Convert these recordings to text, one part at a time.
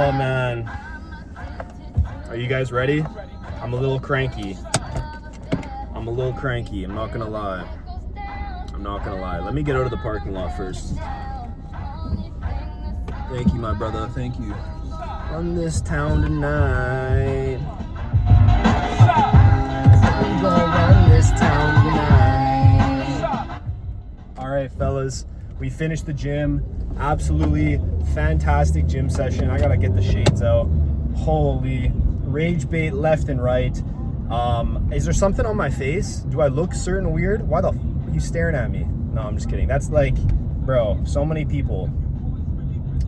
Oh man, are you guys ready? I'm a little cranky. I'm not gonna lie. Let me get out of the parking lot first. Thank you, my brother. Thank you. Run this town tonight. We gonna run this town tonight. All right, fellas. We finished the gym. Absolutely fantastic gym session. I gotta get the shades out. Holy rage bait left and right. Is there something on my face? Do I look certain weird? Why the f are you staring at me? No, I'm just kidding. That's like, bro, so many people.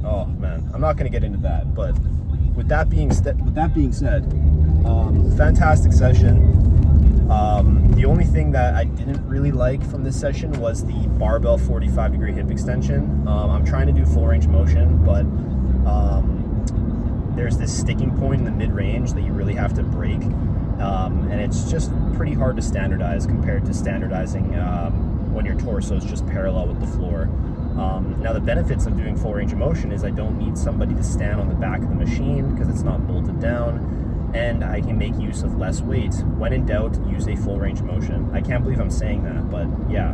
Oh man, I'm not gonna get into that. But with that being said, fantastic session. The only thing that I didn't really like from this session was the barbell 45-degree hip extension. I'm trying to do full range of motion, but there's this sticking point in the mid-range that you really have to break, and it's just pretty hard to standardize compared to standardizing when your torso is just parallel with the floor. Now the benefits of doing full range of motion is I don't need somebody to stand on the back of the machine because it's not bolted down, and I can make use of less weight. When in doubt, use a full range of motion. I can't believe I'm saying that, but yeah,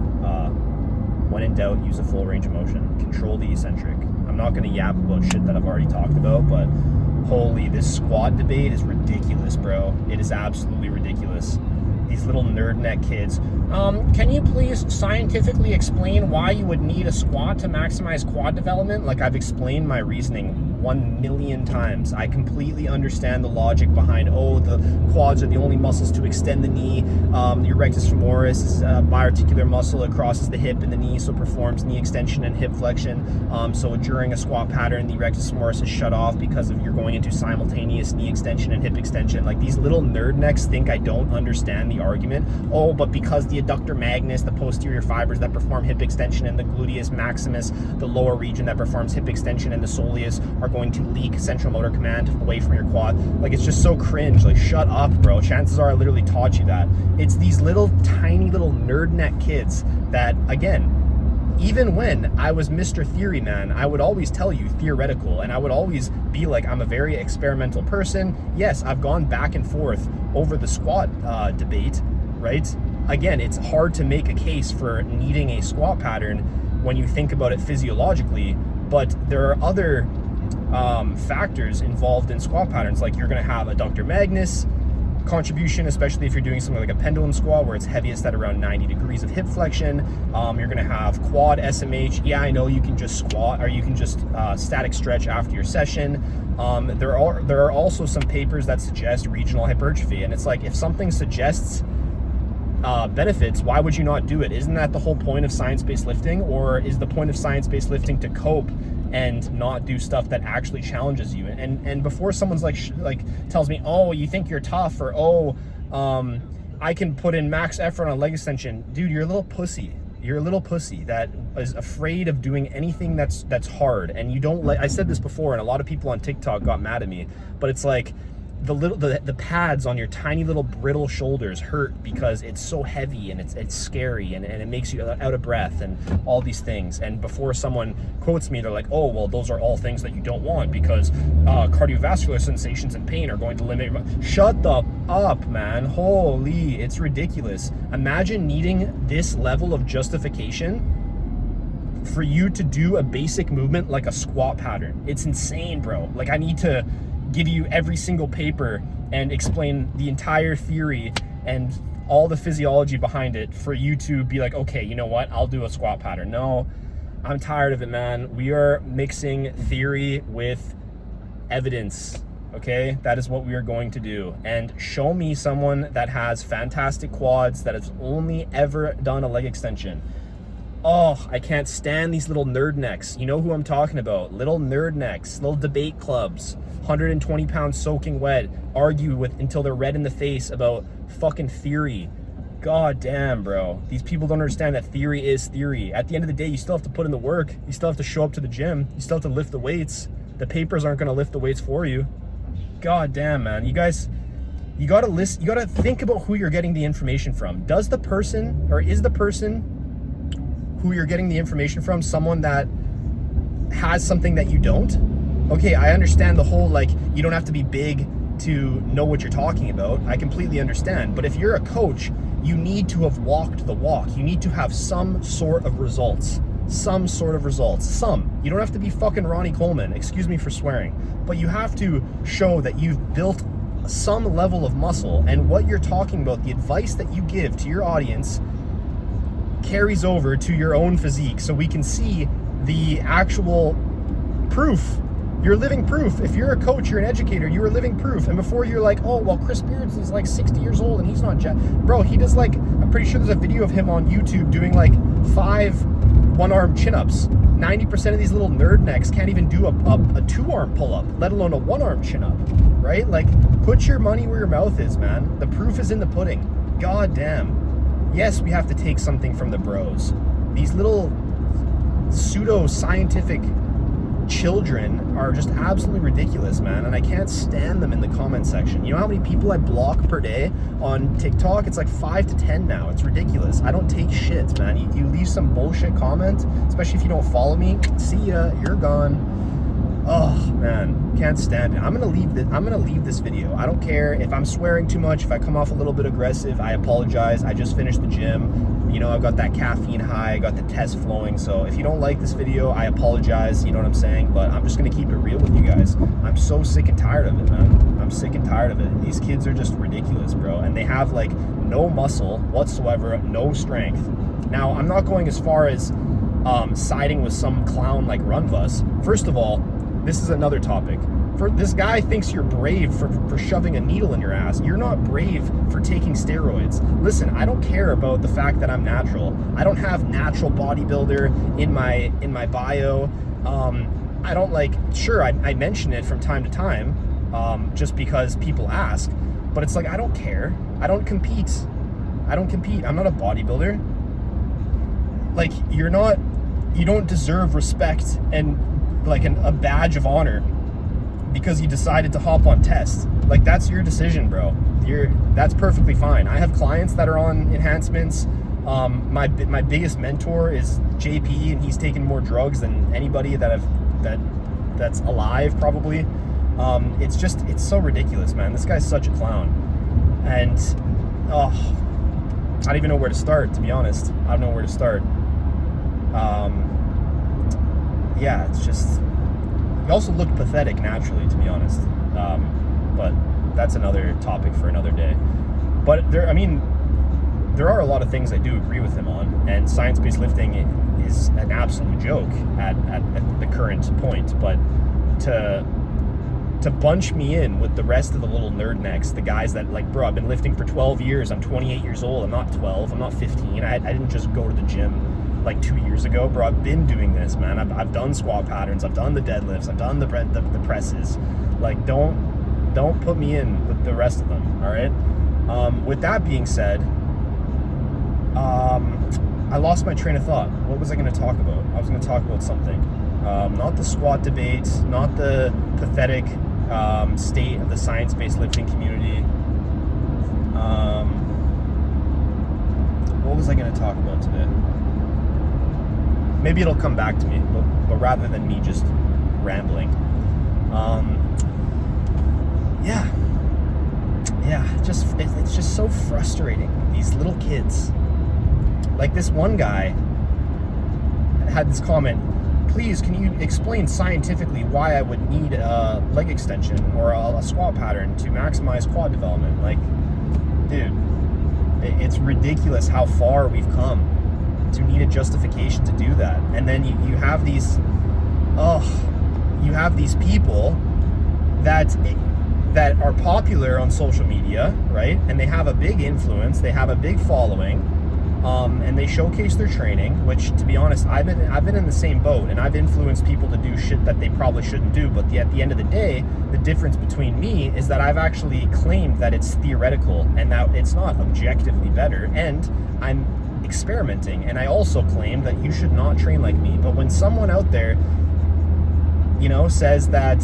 when in doubt, use a full range of motion. Control the eccentric. I'm not gonna yap about shit that I've already talked about, but holy, this squat debate is ridiculous, bro. It is absolutely ridiculous. These little nerd neck kids. Can you please scientifically explain why you would need a squat to maximize quad development? Like, I've explained my reasoning 1,000,000 times. I completely understand the logic behind, oh, the quads are the only muscles to extend the knee. The rectus femoris is a biarticular muscle. It crosses the hip and the knee, so it performs knee extension and hip flexion. So during a squat pattern, the rectus femoris is shut off because of you're going into simultaneous knee extension and hip extension. Like, these little nerd necks think I don't understand the argument. Oh, but because the adductor magnus, the posterior fibers that perform hip extension, and the gluteus maximus, the lower region that performs hip extension, and the soleus are going to leak central motor command away from your quad. Like, it's just so cringe. Like, shut up, bro. Chances are I literally taught you that. It's these little tiny little nerd neck kids that, again, even when I was Mr. Theory Man, I would always tell you theoretical, and I would always be like, I'm a very experimental person. Yes, I've gone back and forth over the squat debate, right? Again, it's hard to make a case for needing a squat pattern when you think about it physiologically, but there are other factors involved in squat patterns. Like, you're gonna have adductor magnus contribution, especially if you're doing something like a pendulum squat where it's heaviest at around 90 degrees of hip flexion. You're gonna have quad SMH. Yeah, I know you can just squat, or you can just static stretch after your session. There are also some papers that suggest regional hypertrophy, and it's like, if something suggests benefits, why would you not do it? Isn't that the whole point of science-based lifting? Or is the point of science-based lifting to cope and not do stuff that actually challenges you? And before someone's like tells me, oh, you think you're tough, or oh, I can put in max effort on leg extension, dude, you're a little pussy. You're a little pussy that is afraid of doing anything that's hard. And you don't I said this before, and a lot of people on TikTok got mad at me, but it's like, the pads on your tiny little brittle shoulders hurt because it's so heavy, and it's scary, and it makes you out of breath, and all these things. And before someone quotes me, they're like, oh, well, those are all things that you don't want because cardiovascular sensations and pain are going to limit your... Shut the up, man. Holy, it's ridiculous. Imagine needing this level of justification for you to do a basic movement like a squat pattern. It's insane, bro. Like, I need to give you every single paper and explain the entire theory and all the physiology behind it for you to be like, okay, you know what, I'll do a squat pattern. No, I'm tired of it, man. We are mixing theory with evidence, okay? That is what we are going to do. And show me someone that has fantastic quads that has only ever done a leg extension. Oh, I can't stand these little nerd necks. You know who I'm talking about. Little nerd necks, little debate clubs, 120 pounds soaking wet, argue with until they're red in the face about fucking theory. God damn, bro. These people don't understand that theory is theory. At the end of the day, you still have to put in the work. You still have to show up to the gym. You still have to lift the weights. The papers aren't going to lift the weights for you. God damn, man. You guys, you got to think about who you're getting the information from. Is the person who you're getting the information from someone that has something that you don't? Okay, I understand the whole, like, you don't have to be big to know what you're talking about. I completely understand. But if you're a coach, you need to have walked the walk. You need to have some sort of results. Some sort of results. Some. You don't have to be fucking Ronnie Coleman. Excuse me for swearing. But you have to show that you've built some level of muscle, and what you're talking about, the advice that you give to your audience, carries over to your own physique, so we can see the actual proof. You're living proof. If you're a coach, you're an educator, you are living proof. And before you're like, oh, well, Chris Beards is like 60 years old and he's not bro, he does, like, I'm pretty sure there's a video of him on YouTube doing like 5 one-arm chin-ups. 90% of these little nerd necks can't even do a 2-arm pull-up, let alone a 1-arm chin-up, right? Like, put your money where your mouth is, man. The proof is in the pudding. God damn. Yes, we have to take something from the bros. These little pseudo-scientific children are just absolutely ridiculous, man, and I can't stand them in the comment section. You know how many people I block per day on TikTok? It's like 5 to 10 now. It's ridiculous. I don't take shit, man. You leave some bullshit comment, especially if you don't follow me. See ya, you're gone. Oh man, can't stand it. I'm gonna leave this video. I don't care if I'm swearing too much, if I come off a little bit aggressive. I apologize. I just finished the gym. You know, I've got that caffeine high, I got the test flowing. So if you don't like this video, I apologize. You know what I'm saying? But I'm just gonna keep it real with you guys. I'm so sick and tired of it, man. I'm sick and tired of it. These kids are just ridiculous, bro. And they have like no muscle whatsoever, no strength. Now, I'm not going as far as siding with some clown like Runvus. First of all, this is another topic. This guy thinks you're brave for shoving a needle in your ass. You're not brave for taking steroids. Listen, I don't care about the fact that I'm natural. I don't have natural bodybuilder in my bio. I don't like, sure, I mention it from time to time, just because people ask, but it's like, I don't care. I don't compete. I'm not a bodybuilder. Like, you don't deserve respect and like a badge of honor because you decided to hop on test. Like, that's your decision, bro. That's perfectly fine. I have clients that are on enhancements. My biggest mentor is JP, and he's taken more drugs than anybody that's alive, probably. It's so ridiculous, man. This guy's such a clown. And I don't even know where to start, to be honest. I don't know where to start. Yeah, it's just, he also looked pathetic naturally, to be honest. But that's another topic for another day. But there are a lot of things I do agree with him on, and science-based lifting is an absolute joke at the current point. But to bunch me in with the rest of the little nerd necks, the guys that, like, bro, I've been lifting for 12 years, I'm 28 years old, I'm not 12, I'm not 15, I didn't just go to the gym like 2 years ago, bro. I've been doing this, man. I've done squat patterns, I've done the deadlifts, I've done the presses. Like, don't put me in with the rest of them, all right? With that being said, I lost my train of thought. What was I going to talk about? I was going to talk about something. Not the squat debate, not the pathetic state of the science-based lifting community. What was I going to talk about today? Maybe it'll come back to me, but rather than me just rambling. It's just so frustrating. These little kids. Like, this one guy had this comment, please, can you explain scientifically why I would need a leg extension or a squat pattern to maximize quad development? Like, dude, it's ridiculous how far we've come to need a justification to do that. And then you have these people that are popular on social media, right? And they have a big influence, they have a big following, and they showcase their training, which, to be honest, I've been in the same boat, and I've influenced people to do shit that they probably shouldn't do. But at the end of the day, the difference between me is that I've actually claimed that it's theoretical and that it's not objectively better, and I'm experimenting. And I also claim that you should not train like me. But when someone out there, you know, says that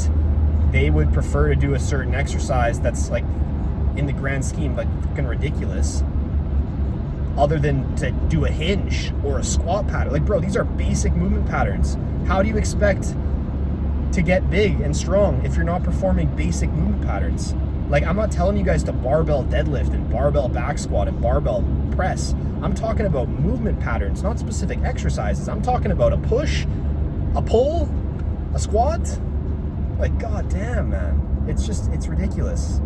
they would prefer to do a certain exercise that's, like, in the grand scheme, like, fucking ridiculous, other than to do a hinge or a squat pattern. Like, bro, these are basic movement patterns. How do you expect to get big and strong if you're not performing basic movement patterns. Like, I'm not telling you guys to barbell deadlift and barbell back squat and barbell press. I'm talking about movement patterns, not specific exercises. I'm talking about a push, a pull, a squat. Like, god damn, man. It's ridiculous.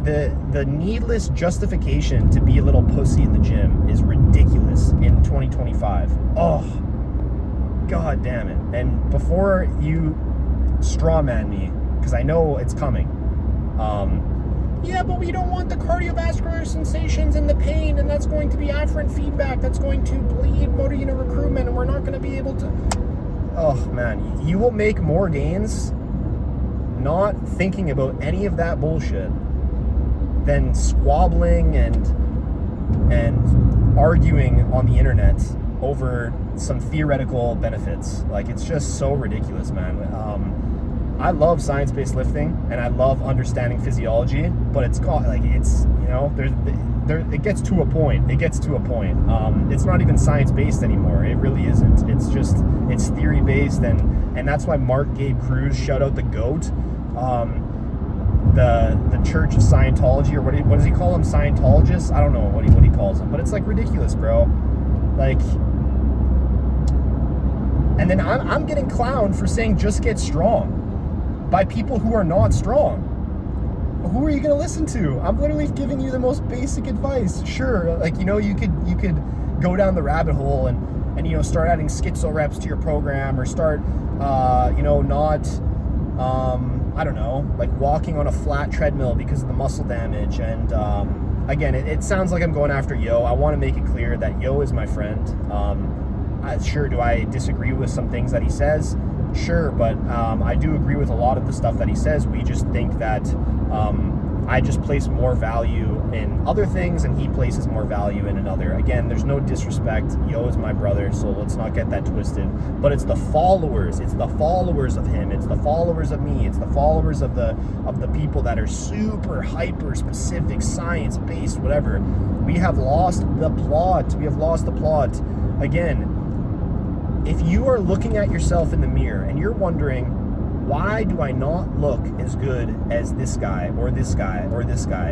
The needless justification to be a little pussy in the gym is ridiculous in 2025. Oh, god damn it. And before you strawman me, because I know it's coming, yeah, but we don't want the cardiovascular sensations and the pain, and that's going to be afferent feedback, that's going to bleed motor unit recruitment, and we're not going to be able to... Oh, man, you will make more gains not thinking about any of that bullshit than squabbling and arguing on the internet over some theoretical benefits. Like, it's just so ridiculous, man. I love science-based lifting and I love understanding physiology, but it's got, like, it's, you know, it gets to a point. It's not even science-based anymore. It really isn't. It's theory-based, and that's why Mark Gabe Cruz, shout out the GOAT, the Church of Scientology, or what does he call them? Scientologists? I don't know what he calls them, but it's like ridiculous, bro. Like, and then I'm getting clowned for saying just get strong by people who are not strong. Who are you gonna listen to? I'm literally giving you the most basic advice. Sure, like, you know, you could go down the rabbit hole and you know, start adding schizo reps to your program, or start you know, not I don't know, like walking on a flat treadmill because of the muscle damage. And again, it sounds like I'm going after Yo. I want to make it clear that Yo is my friend. Sure, do I disagree with some things that he says? Sure, but I do agree with a lot of the stuff that he says. We just think that I just place more value in other things and he places more value in another. Again, there's no disrespect. Yo is my brother, so let's not get that twisted. But it's the followers. It's the followers of him. It's the followers of me. It's the followers of the people that are super hyper specific, science-based, whatever. We have lost the plot. We have lost the plot. Again, if you are looking at yourself in the mirror and you're wondering, why do I not look as good as this guy or this guy or this guy?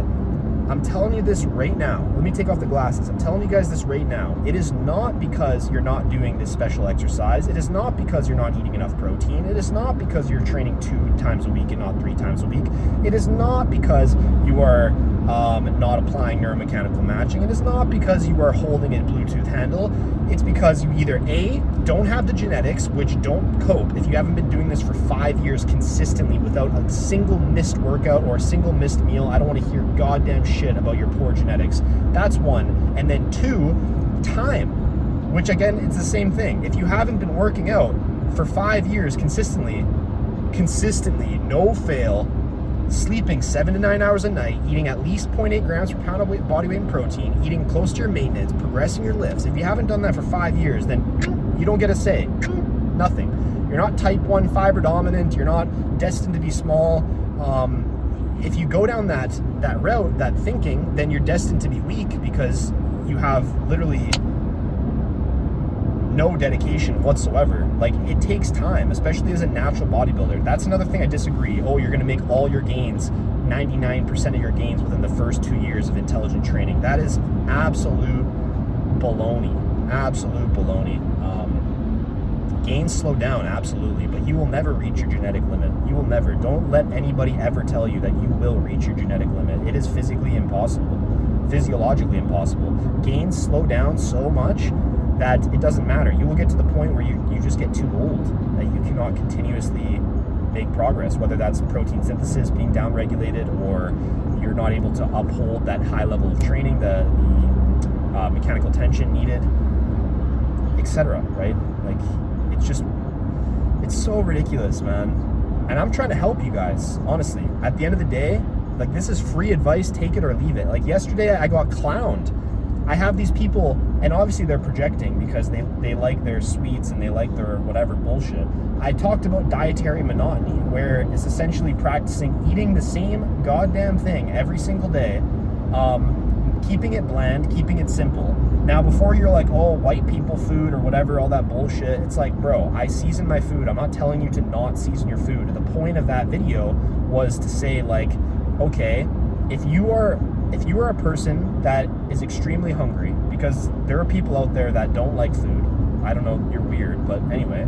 I'm telling you this right now. Let me take off the glasses. I'm telling you guys this right now. It is not because you're not doing this special exercise. It is not because you're not eating enough protein. It is not because you're training 2 times a week and not 3 times a week. It is not because you are not applying neuromechanical matching. It is not because you are holding a Bluetooth handle. It's because you either A, don't have the genetics, which don't cope. If you haven't been doing this for 5 years consistently without a single missed workout or a single missed meal, I don't want to hear goddamn shit about your poor genetics. That's one. And then 2, time, which again, it's the same thing. If you haven't been working out for 5 years consistently, no fail, sleeping 7 to 9 hours a night, eating at least 0.8 grams per pound of body weight in protein, eating close to your maintenance, progressing your lifts. If you haven't done that for 5 years, then you don't get a say. Nothing. You're not type 1 fiber dominant. You're not destined to be small. If you go down that route, that thinking, then you're destined to be weak because you have literally no dedication whatsoever. Like, it takes time, especially as a natural bodybuilder. That's another thing I disagree. Oh, you're going to make all your gains, 99% of your gains within the first 2 years of intelligent training. That is absolute baloney. Absolute baloney. Gains slow down, absolutely, but you will never reach your genetic limit. You will never. Don't let anybody ever tell you that you will reach your genetic limit. It is physically impossible, physiologically impossible. Gains slow down so much that it doesn't matter. You will get to the point where you just get too old, that you cannot continuously make progress, whether that's protein synthesis being downregulated or you're not able to uphold that high level of training, the mechanical tension needed, etc. Right? Like, it's so ridiculous, man. And I'm trying to help you guys, honestly. At the end of the day, like, this is free advice, take it or leave it. Like, yesterday I got clowned. I have these people, and obviously they're projecting because they like their sweets and they like their whatever bullshit. I talked about dietary monotony, where it's essentially practicing eating the same goddamn thing every single day, keeping it bland, keeping it simple. Now, before you're like, oh, white people food or whatever, all that bullshit, it's like, bro, I season my food. I'm not telling you to not season your food. The point of that video was to say, like, okay, if you are a person that is extremely hungry, because there are people out there that don't like food. I don't know, you're weird, but anyway,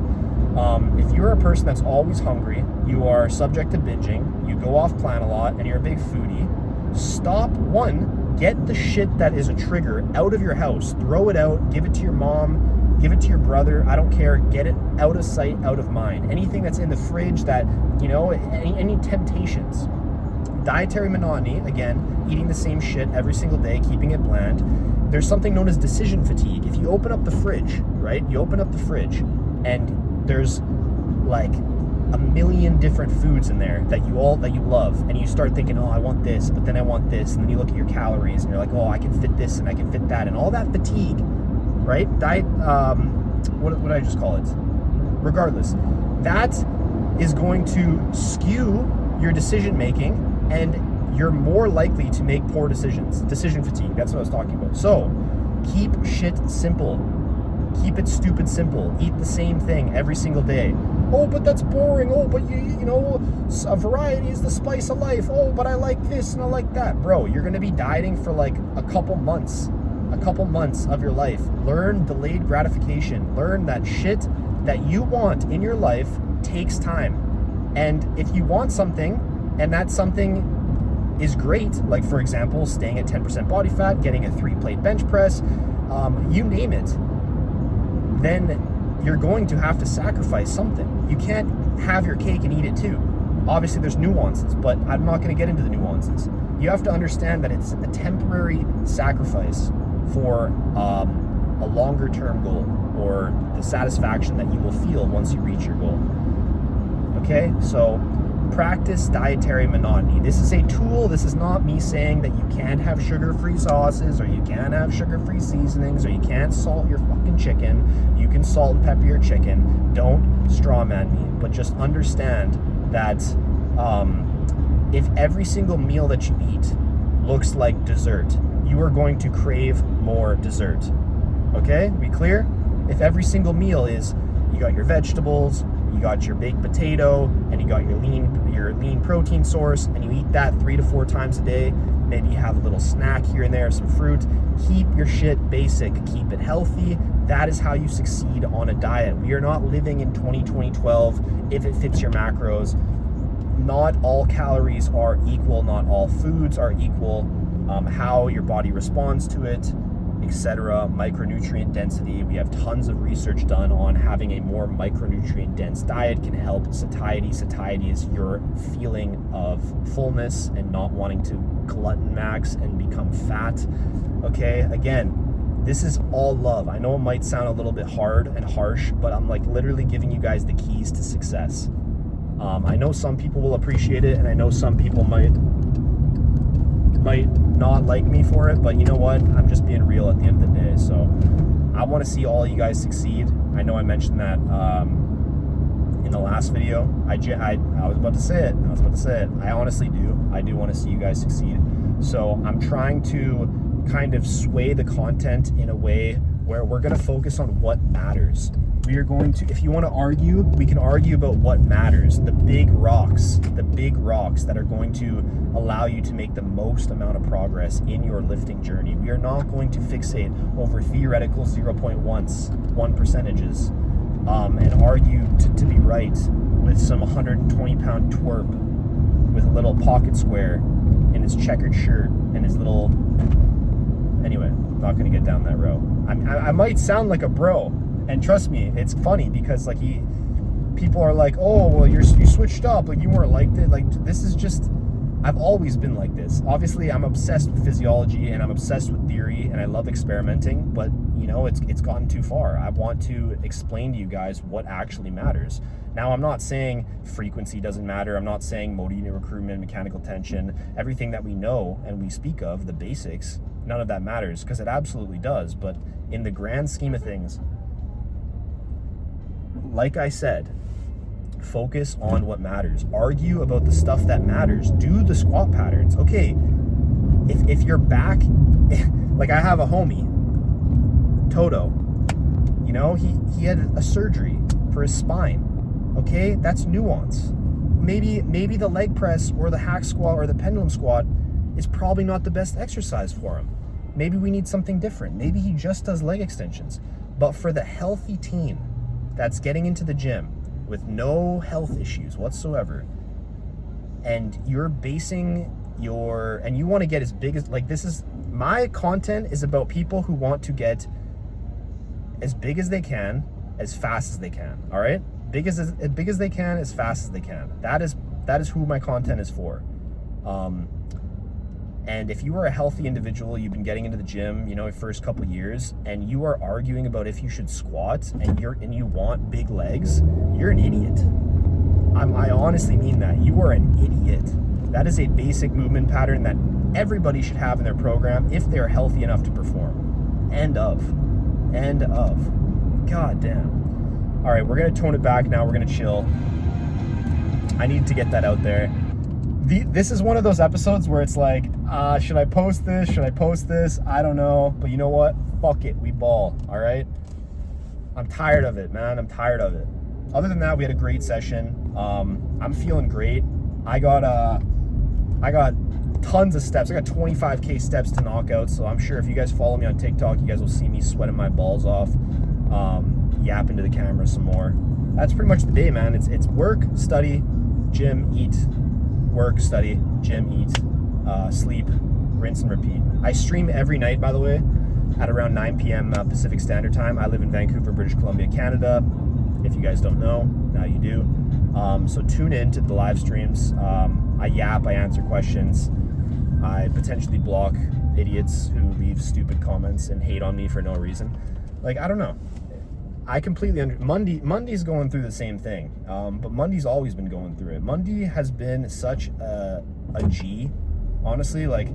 if you're a person that's always hungry, you are subject to binging, you go off plan a lot, and you're a big foodie, stop. One, get the shit that is a trigger out of your house. Throw it out, give it to your mom, give it to your brother, I don't care. Get it out of sight, out of mind. Anything that's in the fridge that, you know, any temptations. Dietary monotony, again, eating the same shit every single day, keeping it bland. There's something known as decision fatigue. If you open up the fridge, right? You open up the fridge and there's like a million different foods in there that you love, and you start thinking, oh, I want this, but then I want this, and then you look at your calories and you're like, oh, I can fit this and I can fit that, and all that fatigue, right? Diet, what did I just call it? Regardless, that is going to skew your decision making, and you're more likely to make poor decisions. Decision fatigue, that's what I was talking about. So keep shit simple. Keep it stupid simple. Eat the same thing every single day. Oh, but that's boring. Oh, but you know, a variety is the spice of life. Oh, but I like this and I like that. Bro, you're going to be dieting for like a couple months of your life. Learn delayed gratification. Learn that shit that you want in your life takes time. And if you want something, and that something is great, like for example, staying at 10% body fat, getting a 3-plate bench press, you name it, then you're going to have to sacrifice something. You can't have your cake and eat it too. Obviously there's nuances, but I'm not going to get into the nuances. You have to understand that it's a temporary sacrifice for a longer term goal, or the satisfaction that you will feel once you reach your goal. Okay, so practice dietary monotony. This is a tool. This is not me saying that you can't have sugar-free sauces, or you can't have sugar-free seasonings, or you can't salt your fucking chicken. You can salt and pepper your chicken. Don't strawman me, but just understand that if every single meal that you eat looks like dessert, you are going to crave more dessert. Okay, we clear? If every single meal is, you got your vegetables, you got your baked potato, and you got your lean protein source, and you eat that 3 to 4 times a day, maybe you have a little snack here and there, some fruit. Keep your shit basic, keep it healthy. That is how you succeed on a diet. We are not living in 2012 if it fits your macros. Not all calories are equal, not all foods are equal. How your body responds to it, etc. Micronutrient density. We have tons of research done on having a more micronutrient dense diet can help satiety. Satiety is your feeling of fullness and not wanting to glutton max and become fat. Okay, again, this is all love. I know it might sound a little bit hard and harsh, but I'm like literally giving you guys the keys to success. I know some people will appreciate it, and I know some people might not like me for it, but you know what? I'm just being real at the end of the day. So I want to see all you guys succeed. I know I mentioned that in the last video. I was about to say it. I honestly do. I do want to see you guys succeed. So I'm trying to kind of sway the content in a way where we're going to focus on what matters. We are going to, if you want to argue, we can argue about what matters. The big rocks that are going to allow you to make the most amount of progress in your lifting journey. We are not going to fixate over theoretical 0.1 percentages and argue to be right with some 120-pound twerp with a little pocket square in his checkered shirt and his little... Anyway, not going to get down that road. I might sound like a bro. And trust me, it's funny because like people are like, oh, well, you switched up, like you weren't like this. Like this is just, I've always been like this. Obviously, I'm obsessed with physiology and I'm obsessed with theory and I love experimenting, but you know, it's gotten too far. I want to explain to you guys what actually matters. Now, I'm not saying frequency doesn't matter. I'm not saying motor unit recruitment, mechanical tension, everything that we know and we speak of, the basics, none of that matters, because it absolutely does. But in the grand scheme of things, like I said, focus on what matters. Argue about the stuff that matters. Do the squat patterns. Okay, if your back, like I have a homie, Toto, you know, he had a surgery for his spine. Okay, that's nuance. Maybe the leg press or the hack squat or the pendulum squat is probably not the best exercise for him. Maybe we need something different. Maybe he just does leg extensions. But for the healthy teen that's getting into the gym with no health issues whatsoever, and you're basing and you want to get as big as, like, this is, my content is about people who want to get as big as they can, as fast as they can, all right? As big as they can, as fast as they can. That is who my content is for. And if you are a healthy individual, you've been getting into the gym, you know, your first couple years, and you are arguing about if you should squat and you want big legs, you're an idiot. I honestly mean that. You are an idiot. That is a basic movement pattern that everybody should have in their program if they're healthy enough to perform. End of. God damn. All right, we're gonna tone it back now. We're gonna chill. I need to get that out there. This is one of those episodes where it's like, should I post this? Should I post this? I don't know. But you know what? Fuck it. We ball. All right? I'm tired of it, man. I'm tired of it. Other than that, we had a great session. I'm feeling great. I got tons of steps. I got 25K steps to knock out. So I'm sure if you guys follow me on TikTok, you guys will see me sweating my balls off, yapping to the camera some more. That's pretty much the day, man. It's work, study, gym, eat. Work, study, gym, eat, sleep, rinse and repeat. I stream every night, by the way, at around 9 p.m. Pacific Standard Time. I live in Vancouver, British Columbia, Canada. If you guys don't know, now you do. So tune in to the live streams. I yap, I answer questions. I potentially block idiots who leave stupid comments and hate on me for no reason. Like, I don't know. I completely Mundy's going through the same thing, but Mundy's always been going through it. Mundy has been such a G, honestly. Like,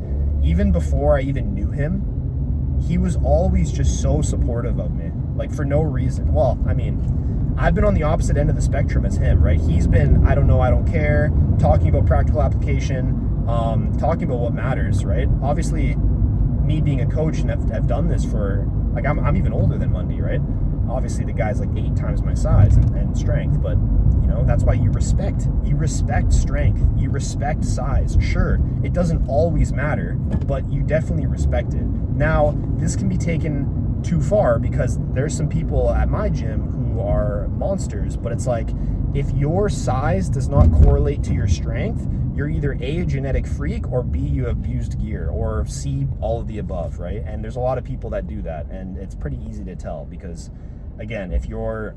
even before I even knew him, he was always just so supportive of me, like, for no reason. Well, I mean, I've been on the opposite end of the spectrum as him, right? He's been, I don't know, I don't care, talking about practical application, talking about what matters, right? Obviously, me being a coach and have done this for, like, I'm even older than Mundy, right? Obviously, the guy's like 8 times my size and strength, but, you know, that's why you respect strength, you respect size. Sure, it doesn't always matter, but you definitely respect it. Now, this can be taken too far because there's some people at my gym who are monsters, but it's like, if your size does not correlate to your strength, you're either A, a genetic freak, or B, you have abused gear, or C, all of the above, right? And there's a lot of people that do that, and it's pretty easy to tell because, again, if your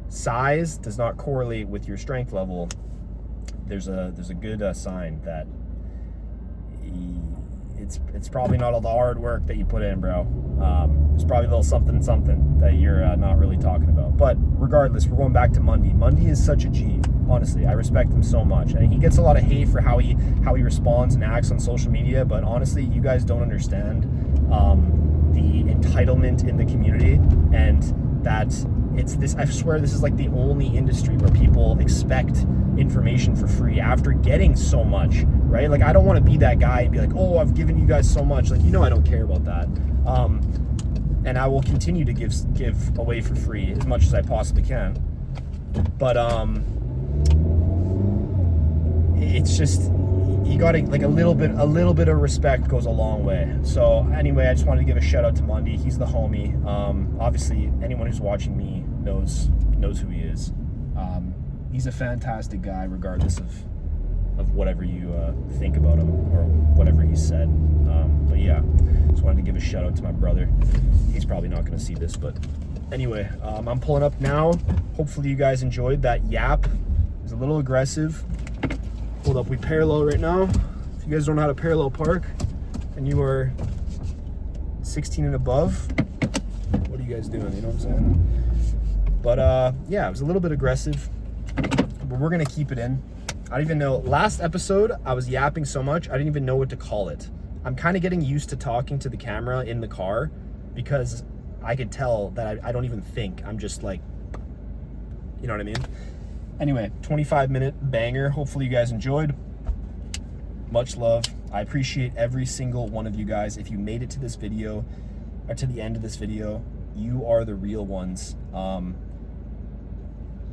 size does not correlate with your strength level, there's a good sign that it's probably not all the hard work that you put in, bro. There's probably a little something that you're not really talking about. But regardless, we're going back to Mundy. Mundy is such a G. Honestly, I respect him so much, and he gets a lot of hate for how he responds and acts on social media. But honestly, you guys don't understand the entitlement in the community, and that it's this. I swear, this is like the only industry where people expect information for free after getting so much, right? Like, I don't want to be that guy and be like, oh, I've given you guys so much. Like, you know, I don't care about that. And I will continue to give away for free as much as I possibly can. But it's just, you gotta, like, a little bit of respect goes a long way. So anyway, I just wanted to give a shout out to Mundy. He's the homie. Obviously, anyone who's watching me knows who he is. He's a fantastic guy, regardless of whatever you think about him or whatever he said. But yeah, just wanted to give a shout out to my brother. He's probably not going to see this, but anyway, I'm pulling up now. Hopefully you guys enjoyed that yap. It was a little aggressive. Hold up, we parallel right now. If you guys don't know how to parallel park and you are 16 and above, what are you guys doing? You know what I'm saying? But yeah, it was a little bit aggressive, but we're gonna keep it in. I don't even know, last episode I was yapping so much I didn't even know what to call it. I'm kind of getting used to talking to the camera in the car because I could tell that I don't even think. I'm just like, you know what I mean? Anyway, 25-minute banger. Hopefully you guys enjoyed. Much love. I appreciate every single one of you guys. If you made it to this video, or to the end of this video, you are the real ones.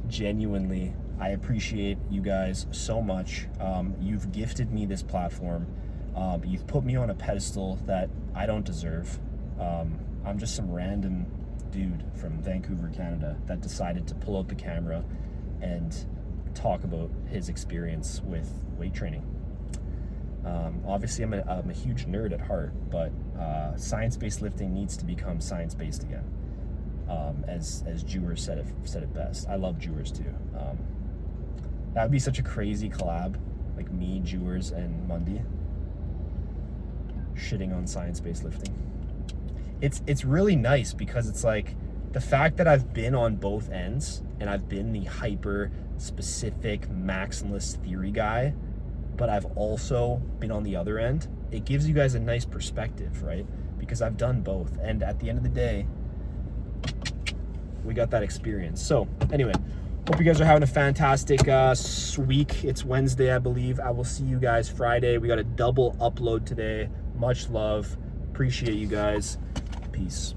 Genuinely, I appreciate you guys so much. You've gifted me this platform. You've put me on a pedestal that I don't deserve. I'm just some random dude from Vancouver, Canada, that decided to pull out the camera and talk about his experience with weight training. Obviously, I'm a huge nerd at heart, but science-based lifting needs to become science-based again. As Jewers said it best. I love Jewers too. That would be such a crazy collab, like me, Jewers, and Mundy shitting on science-based lifting. It's really nice because it's like the fact that I've been on both ends and I've been the hyper specific maximalist theory guy, but I've also been on the other end. It gives you guys a nice perspective, right? Because I've done both, and at the end of the day, we got that experience. So anyway, hope you guys are having a fantastic week. It's Wednesday, I believe. I will see you guys Friday. We got a double upload today. Much love. Appreciate you guys. Peace.